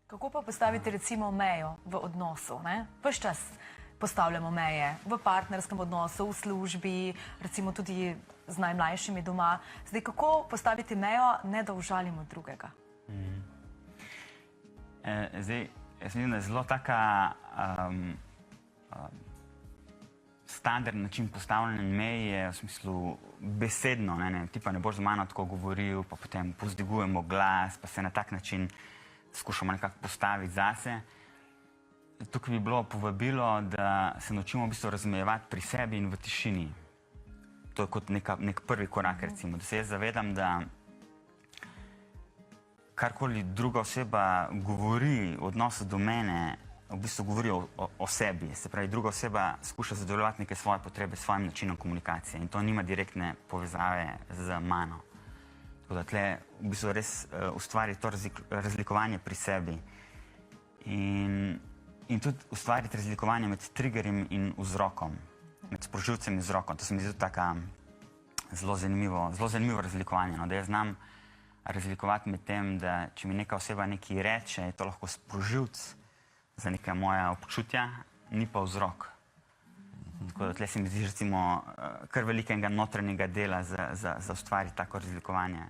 Kako pa postaviti recimo mejo v odnosu? Ves čas postavljamo meje v partnerskem odnosu, v službi, recimo tudi z najmlajšimi doma. Zdaj, kako postaviti mejo, ne da užalimo drugega? Zdaj, jaz mislim, da je zelo taka standardni način postavljanja mej je v smislu besedno. Ti pa ne boš z mano tako govoril, pa potem povzdigujemo glas, pa se na tak način skušamo nekako postaviti zase. Tukaj bi bilo povabilo, da se naučimo v bistvu razumevati pri sebi in v tišini. To je kot nek prvi korak, recimo, da se jaz zavedam, da karkoli druga oseba govori v odnosu do mene, v bistvu govori o sebi. Se pravi, druga oseba skuša zadovoljevati neke svoje potrebe s svojim načinom komunikacije in to nima direktne povezave z mano. Tako da tle v bistvu res ustvari to razlikovanje pri sebi. In tudi ustvariti razlikovanje med triggerjem in vzrokom, med sprožilcem in vzrokom. To se mi zdi tako zelo zanimivo razlikovanje. Da jaz znam razlikovati med tem, da če mi neka oseba nekaj reče, je to lahko sprožilc za neka moja občutja, ni pa vzrok. Tako da tle se mi zdi recimo kar velikega notranjega dela za ustvariti tako razlikovanje.